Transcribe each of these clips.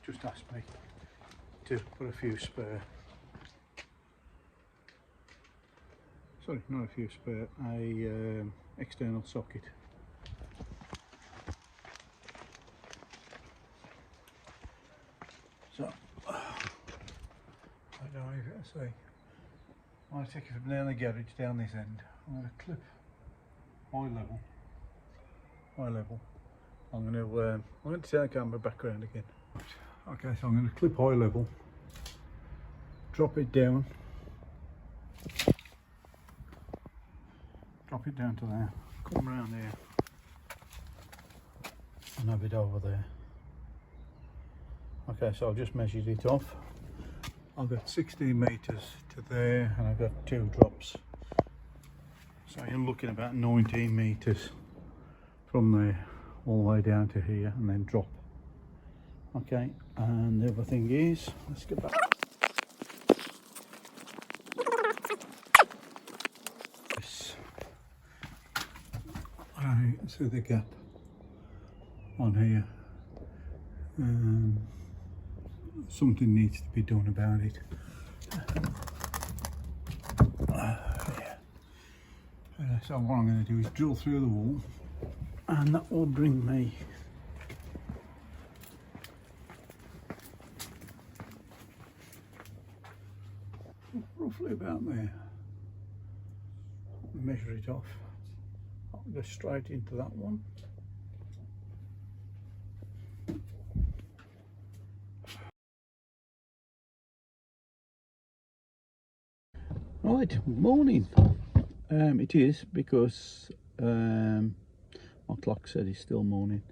just asked me to put a few spare, sorry, not a few spare, a external socket. So I don't know if I say, I'm going to take it from down the garage down this end. I'm going to clip high level. I'm going to turn the camera back around again. Okay, so I'm going to clip high level, drop it down to there, come round here and have it over there. Okay, so I've just measured it off. I've got 16 metres to there and I've got 2 drops. So you're looking about 19 metres from there all the way down to here and then drop. Okay, and the other thing is, let's get back. Yes. I see the gap on here. Something needs to be done about it. So what I'm going to do is drill through the wall, and that will bring me roughly about there. Measure it off. I'll go straight into that one. Right, morning. It is because my clock said it's still morning.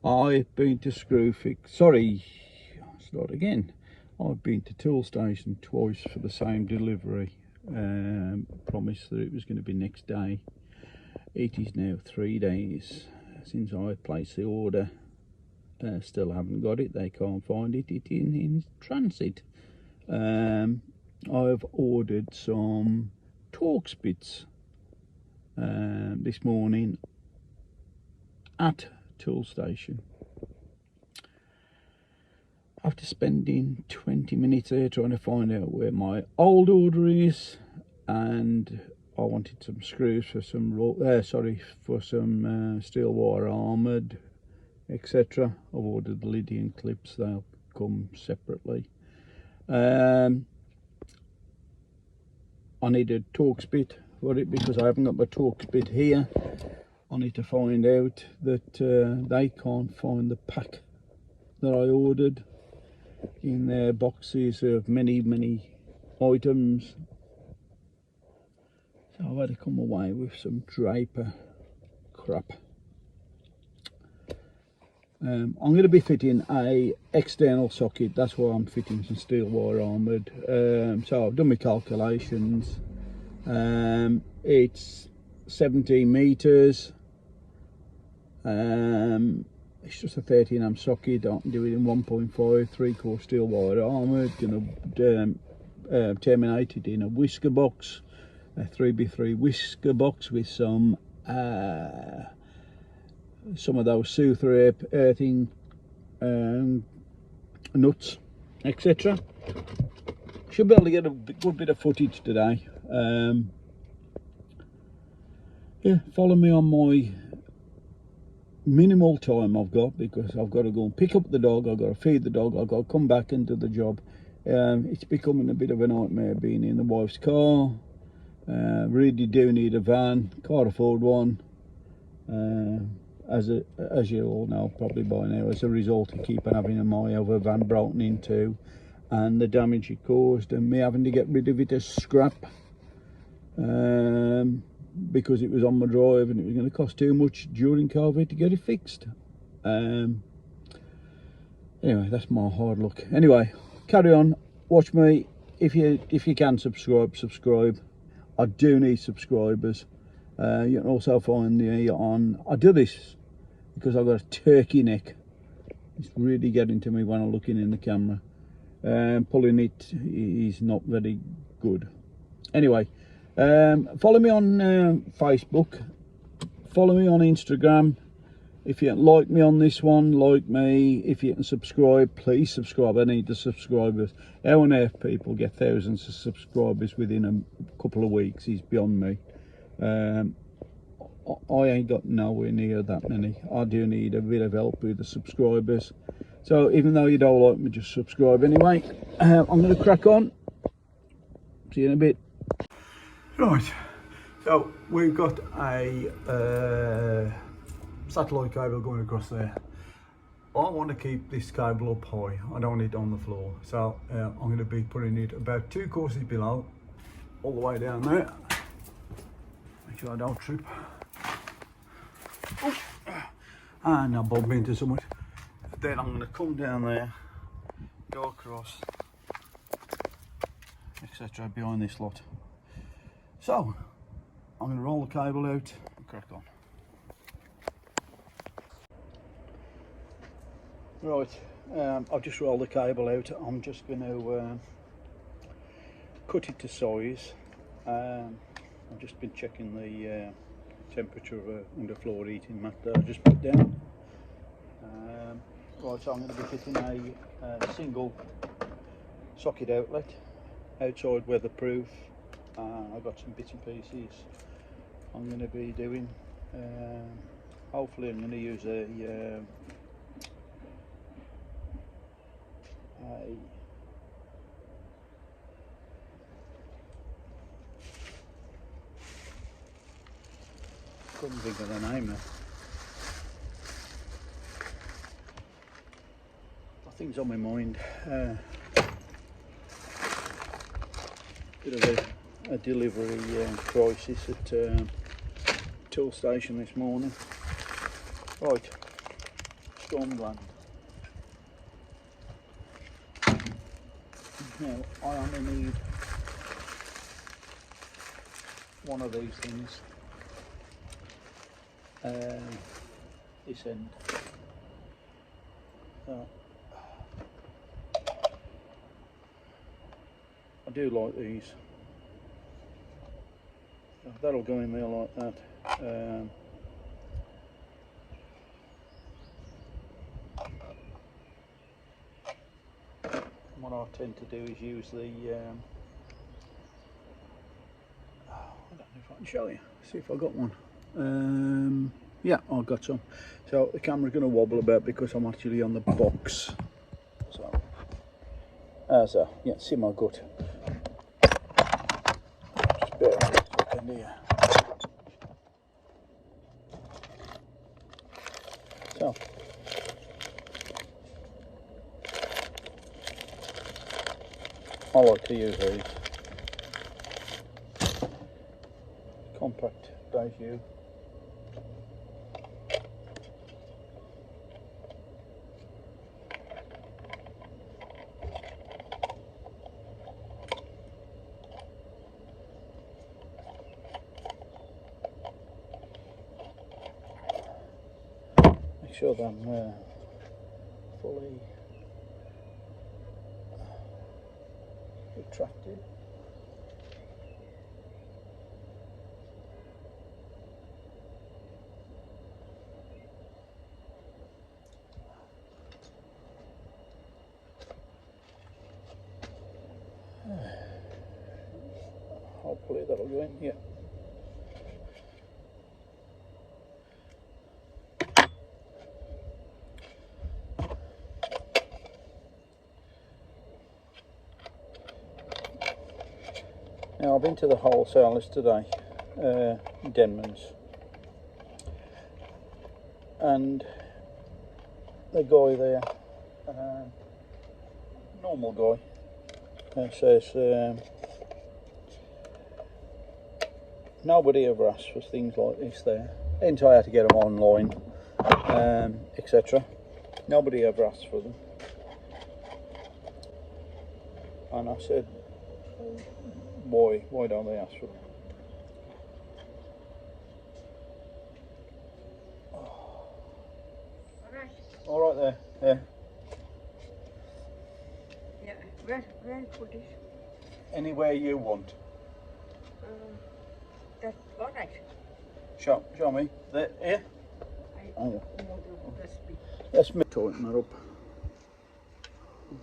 I've been to start again. I've been to Toolstation twice for the same delivery. Promised that it was going to be next day. It is now 3 days since I placed the order. Still haven't got it. They can't find it. It's in transit. I've ordered some Torx bits this morning at Toolstation. After spending 20 minutes there trying to find out where my old order is, and I wanted some screws for some steel wire armoured, etc. I've ordered the Lydian clips. They'll come separately. I need a Torx bit for it because I haven't got my Torx bit here. I need to find out that they can't find the pack that I ordered in their boxes of many items. So I've had to come away with some Draper crap. I'm going to be fitting a external socket. That's why I'm fitting some steel wire armoured. So I've done my calculations. It's 17 metres. It's just a 13 amp socket. I can do it in 1.5 3/4 steel wire armoured. Going to terminate it in a whisker box, a 3x3 whisker box with some of those Suther earthing nuts, etc. Should be able to get a good bit of footage today. Yeah, follow me on my minimal time I've got, because I've got to go and pick up the dog, I've got to feed the dog, I've got to come back and do the job. It's becoming a bit of a nightmare being in the wife's car. Really do need a van, can't afford one. As you all know probably by now, as a result of keeping having my other van broken into and the damage it caused, and me having to get rid of it as scrap because it was on my drive and it was going to cost too much during COVID to get it fixed. Anyway, that's my hard luck. Anyway, carry on, watch me. If you can subscribe. I do need subscribers. You can also find me on, I do this because I've got a turkey neck. It's really getting to me when I'm looking in the camera. Pulling it is not very good. Anyway, follow me on Facebook, follow me on Instagram, if you like me on this one, like me. If you can subscribe, please subscribe. I need the subscribers. How on earth people get thousands of subscribers within a couple of weeks is beyond me. I ain't got nowhere near that many. I do need a bit of help with the subscribers. So even though you don't like me, just subscribe anyway. I'm going to crack on. See you in a bit. Right, so we've got a satellite cable going across there. I want to keep this cable up high. I don't want it on the floor. So I'm going to be putting it about 2 courses below, all the way down there. Make sure I don't trip. Oh. And I bump into something. Then I'm going to come down there, go across, etc. behind this lot. So I'm going to roll the cable out and crack on. Right, I've just rolled the cable out. I'm just going to cut it to size. I've just been checking the temperature of a underfloor heating mat that I just put down. Right, so I'm going to be fitting a single socket outlet, outside weatherproof. I've got some bits and pieces I'm going to be doing. Hopefully I'm going to use a couldn't think of the name now. Things on my mind. Bit of a delivery crisis at tool station this morning. Right, storm gland. Now I only need one of these things. This end. I do like these. That'll go in there like that. What I tend to do is use the I don't know if I can show you. See if I got one. Yeah, I've got some. So the camera's going to wobble about because I'm actually on the box. So yeah, see my gut. Just bear with me a second here. So I like to use these compact bezier. Make sure that I'm fully retracted. Hopefully that'll go in here. Now I've been to the wholesalers today, Denman's, and the guy there, normal guy, says nobody ever asks for things like this there. Hence I had to get them online, etc. Nobody ever asks for them. And I said, why don't they ask for them? All right there, yeah. Yeah, where put it? Anywhere you want. That's all right. Show me. There, here. I Oh, yeah. want Let's tighten that up.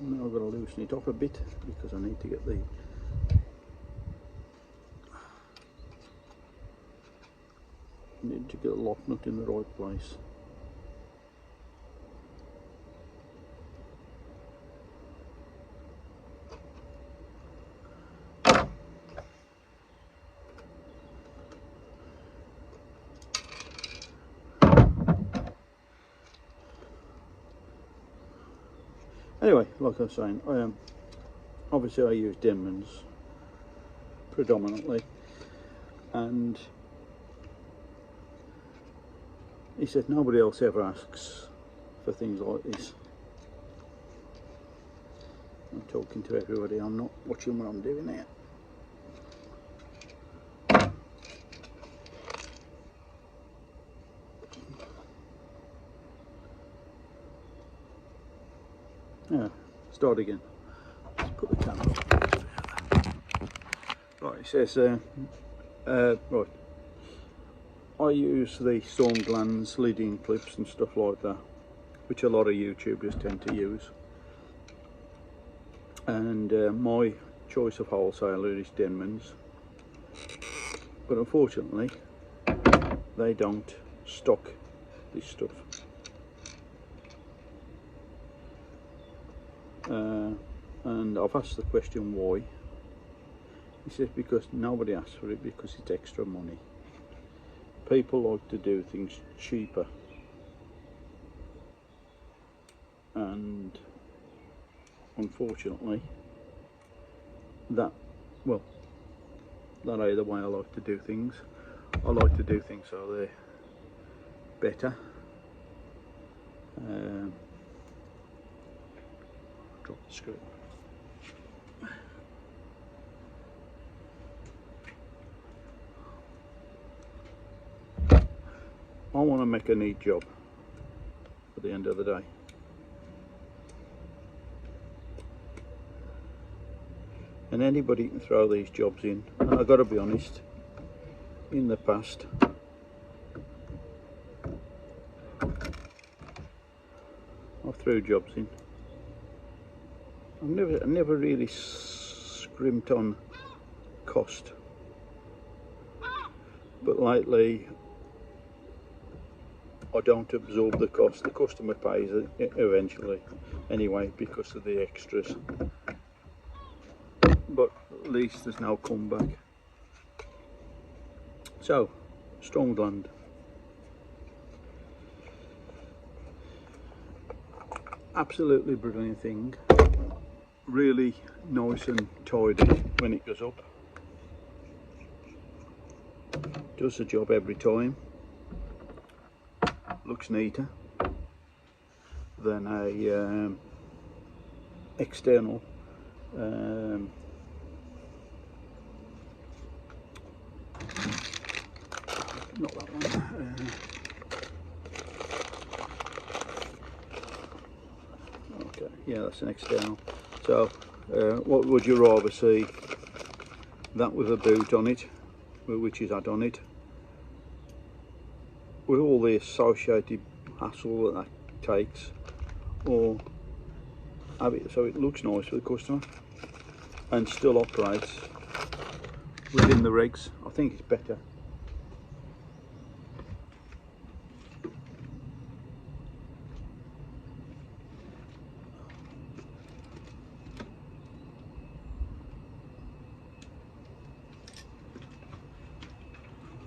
Now I've got to loosen it up a bit because I need to get the lock nut in the right place. Anyway, like I was saying, obviously I use Denmans predominantly, and he said nobody else ever asks for things like this. I'm talking to everybody, I'm not watching what I'm doing here. Yeah, start again. Let's put the camera up. Right, it says, right, I use the storm glands, leading clips and stuff like that, which a lot of YouTubers tend to use. And my choice of wholesaler is Denmans. But unfortunately, they don't stock this stuff. And I've asked the question why. He says because nobody asks for it, because it's extra money. People like to do things cheaper, and unfortunately that ain't the way I like to do things. I like to do things so they're better. Drop the screw. I want to make a neat job at the end of the day. And anybody can throw these jobs in, and I've got to be honest, in the past I threw jobs in. I've never really scrimped on cost, but lately I don't absorb the cost. The customer pays it eventually anyway because of the extras, but at least there's no comeback. So, storm gland. Absolutely brilliant thing. Really nice and tidy when it goes up. Does the job every time. Looks neater than a external not that one. Okay, yeah, that's an external. So what would you rather see? That with a boot on it, which is add on it, with all the associated hassle that takes, or have it so it looks nice for the customer and still operates within the regs? I think it's better.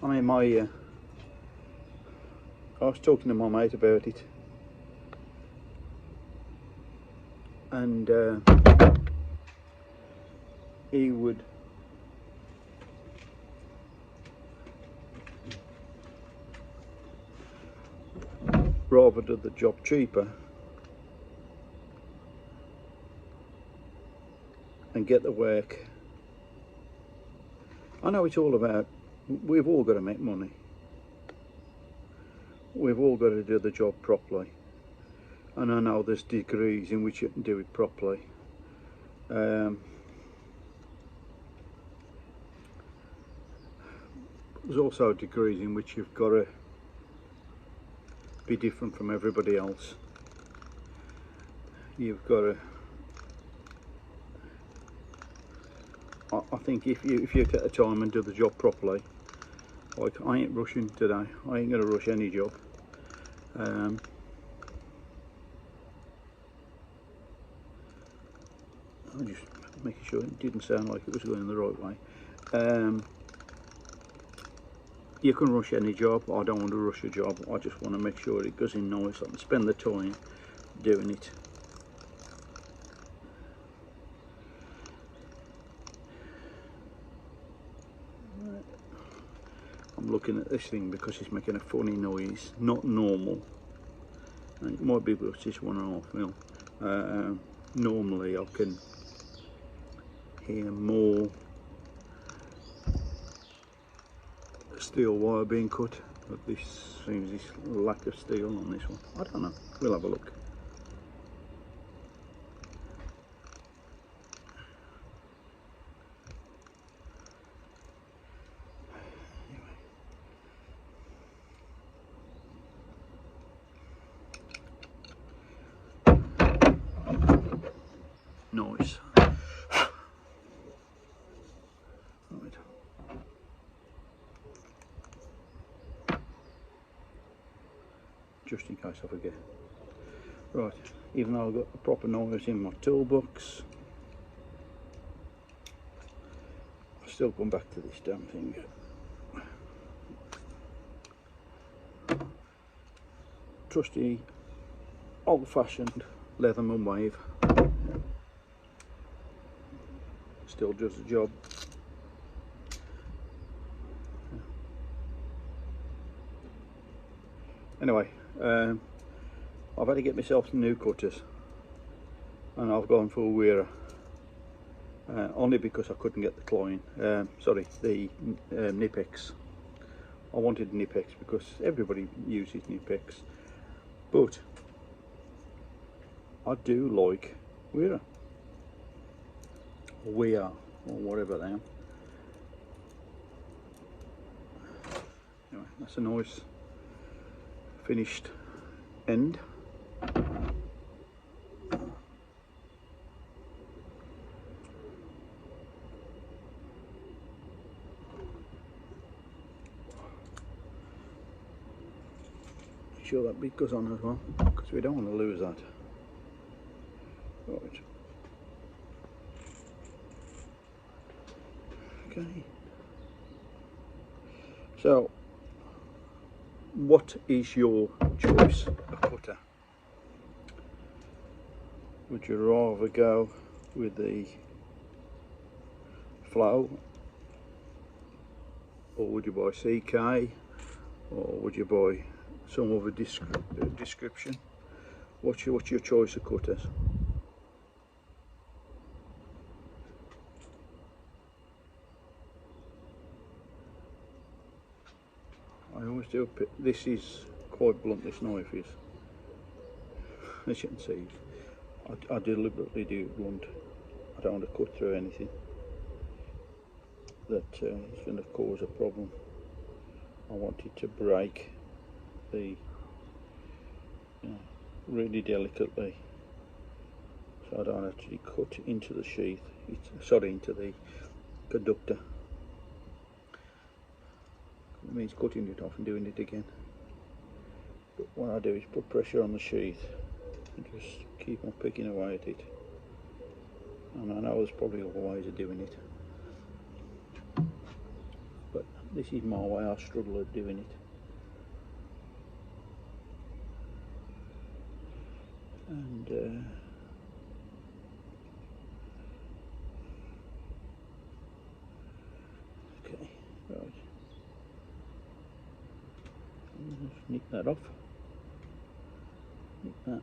I mean, I was talking to my mate about it, and he would rather do the job cheaper and get the work. I know it's all about, we've all got to make money. We've all got to do the job properly. And I know there's degrees in which you can do it properly. There's also degrees in which you've got to be different from everybody else. you've got to. I think if you take the time and do the job properly, like I ain't rushing today. I ain't gonna rush any job. I'm just making sure it didn't sound like it was going the right way. You can rush any job. I don't want to rush a job. I just want to make sure it goes in nice. I can spend the time doing it. I'm looking at this thing because it's making a funny noise, not normal. And it might be because it's 1.5 mil. Normally I can hear more steel wire being cut, but this seems this lack of steel on this one. I don't know. We'll have a look. Nice. Right. Just in case I forget. Right, even though I've got the proper knives in my toolbox, I still come back to this damn thing. Trusty, old-fashioned Leatherman wave. Still does the job. Anyway, I've had to get myself some new cutters, and I've gone for a Wearer, only because I couldn't get the Klein, the Nipex. I wanted Nipex because everybody uses Nipex, but I do like Wearer, or whatever they are. Anyway, that's a nice finished end. Make sure that bit goes on as well, because we don't want to lose that. Right. Okay. So, what is your choice of cutter? Would you rather go with the Flow, or would you buy CK, or would you buy some other description? What's your choice of cutters? I always do. This is quite blunt, this knife is. As you can see, I deliberately do it blunt. I don't want to cut through anything that is going to cause a problem. I want it to break the really delicately, so I don't actually cut into the sheath. Into the conductor. It means cutting it off and doing it again. But what I do is put pressure on the sheath and just keep on picking away at it. And I know there's probably other ways of doing it, but this is my way. I struggle at doing it. And okay, right. Just nick that off. Nick that.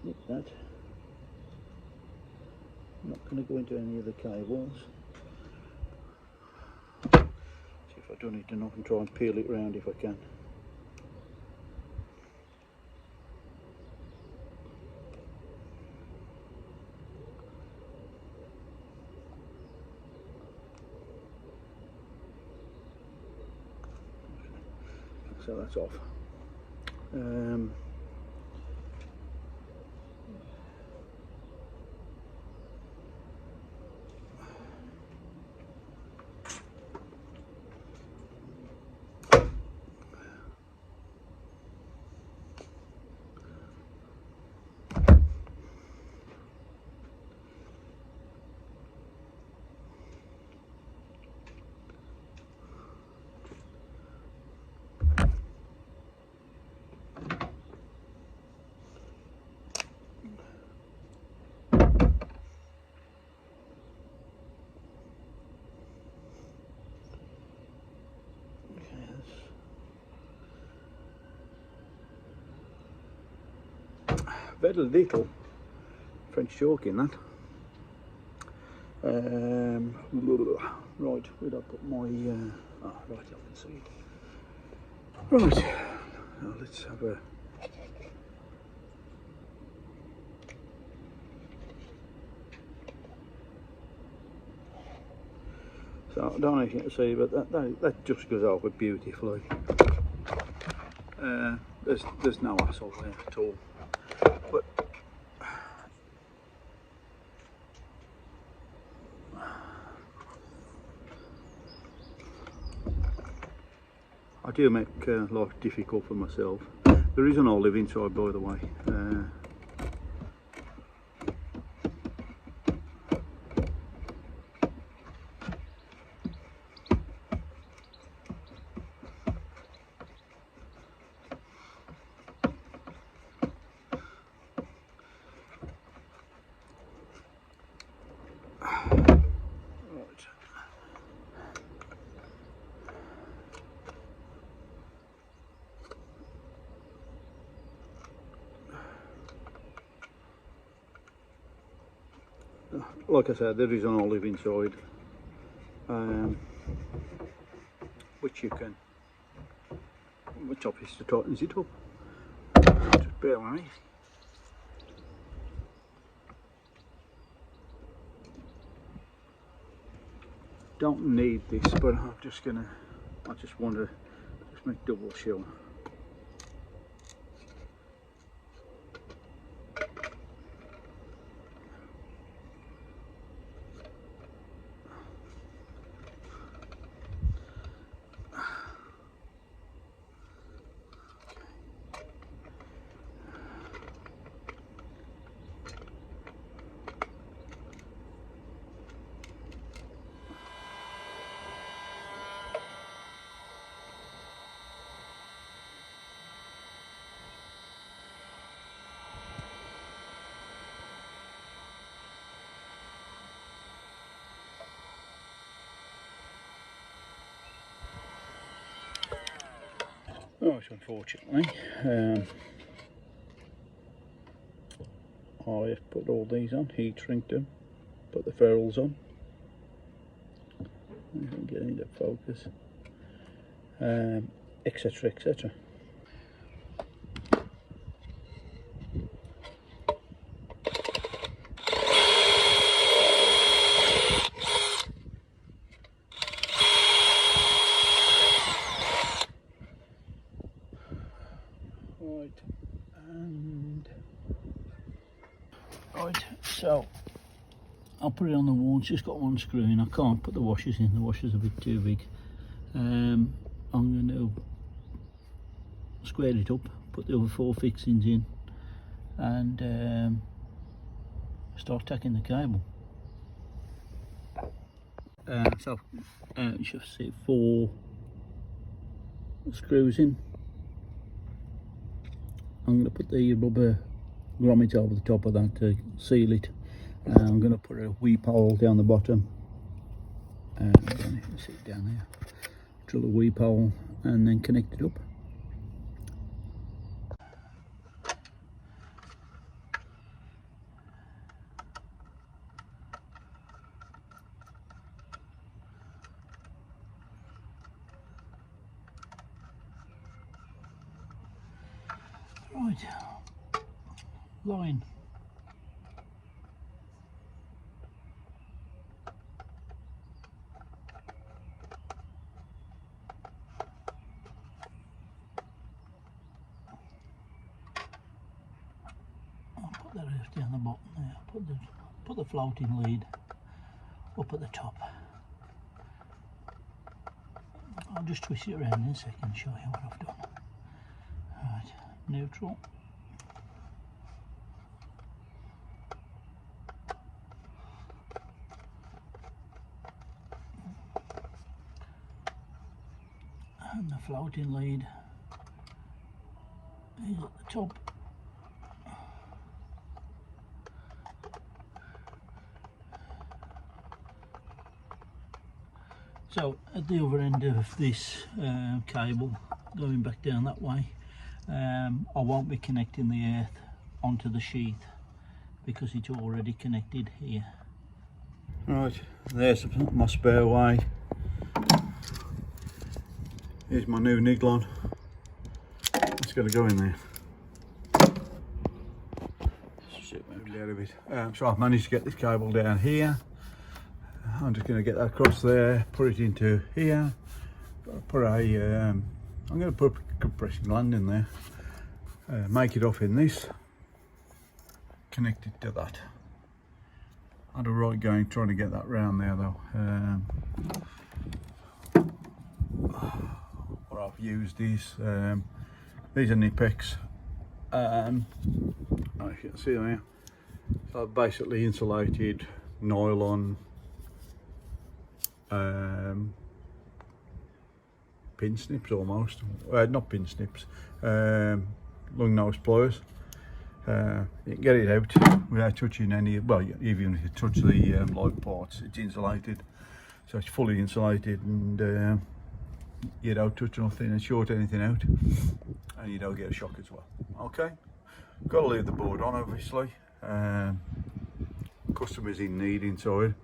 Nick that. I'm not going to go into any of the cables. See if I've done it enough and try and peel it round if I can. So that's off. very little French chalk in that. Right, where'd I put my, oh, right, I can see it. Right, now let's have a, so I don't know if you can see, but that just goes over beautifully. There's no hassle there at all. But I do make life difficult for myself. There is an olive inside, by the way. Like I said, there is an olive inside, which you can, which obviously tightens it up. Just bear with me. Don't need this, but I'm just gonna, I just want to just make double sure. Right, unfortunately, I've put all these on, heat shrink them, put the ferrules on. You can get into focus, etc, etc. Right, and right, so I'll put it on the wall. It's just got one screw in. I can't put the washers in, the washer's a bit too big. I'm going to square it up, put the other 4 fixings in, and start tacking the cable. So you should see 4 screws in. I'm going to put the rubber grommet over the top of that to seal it. I'm going to put a weep hole down the bottom. I don't know if you can see it down there. Drill a weep hole and then connect it up. Right, line. I'll put that down the bottom there. Put the floating lead up at the top. I'll just twist it around in a second and show you what I've done. Right, neutral. And the floating lead is at the top. So at the other end of this cable, going back down that way, I won't be connecting the earth onto the sheath because it's already connected here. Right, there's my spare way. Here's my new niglon. It's got to go in there. Maybe out of it. So I've managed to get this cable down here. I'm just going to get that across there, put it into here. Put a, I'm going to put a compression gland in there. Make it off in this. Connect it to that. I had a right going trying to get that round there though. What I've used is these are Nipex. As you can see there, so I've basically insulated nylon pin snips almost, not pin snips, long nose pliers. You can get it out without touching any, well, even if you touch the light parts, it's insulated, so it's fully insulated, and you don't touch nothing and short anything out, and you don't get a shock as well. Okay, got to leave the board on obviously. Customers in need inside.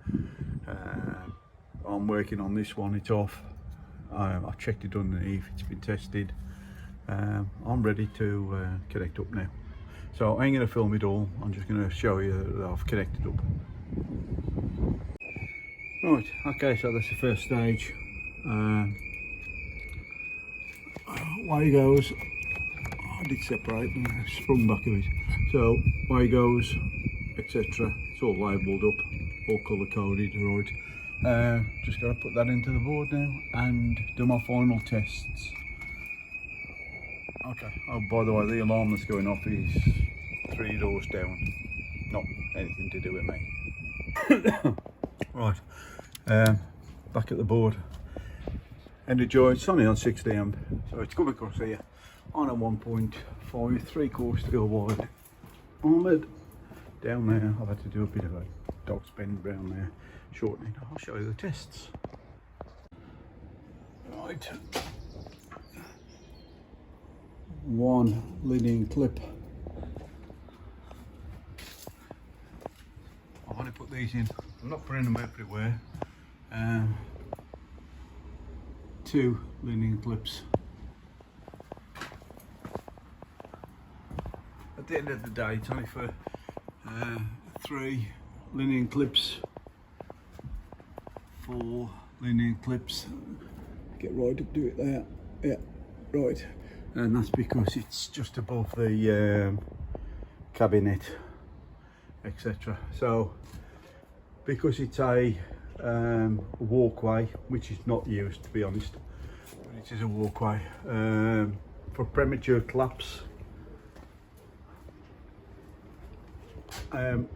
I'm working on this one, it's off. I've checked it underneath, it's been tested. I'm ready to connect up now. So I ain't going to film it all, I'm just going to show you that I've connected up. Right, okay, so that's the first stage. Way goes, I did separate and I sprung back a bit. So way goes, etc. It's all labelled up, all colour coded, right. Just got to put that into the board now and do my final tests. Okay, oh by the way, the alarm that's going off is 3 doors down, not anything to do with me. Right, back at the board. End of joy, it's only on 60 amp, so it's coming across here on a 1.5 3/4 steel wide. Armoured down there. I've had to do a bit of a dog spin around there, shortening. I'll show you the tests. Right, one leading clip. I want to put these in, I'm not putting them everywhere. 2 leading clips. At the end of the day, it's only for 3 linear clips, 4 linear clips. Get right up to it there. Yeah, right. And that's because it's just above the cabinet, etc. So, because it's a walkway, which is not used to be honest, but it is a walkway for premature collapse. I've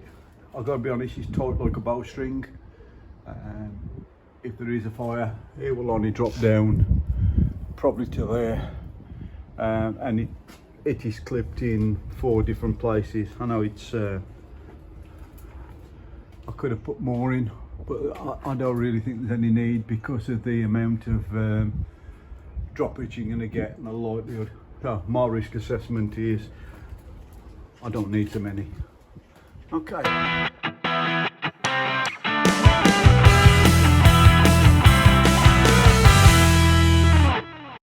got to be honest, it's tight like a bowstring. If there is a fire, it will only drop down probably to there, and it is clipped in 4 different places. I know it's I could have put more in, but I don't really think there's any need because of the amount of droppage you're going to get and the likelihood. So my risk assessment is I don't need so many. Okay.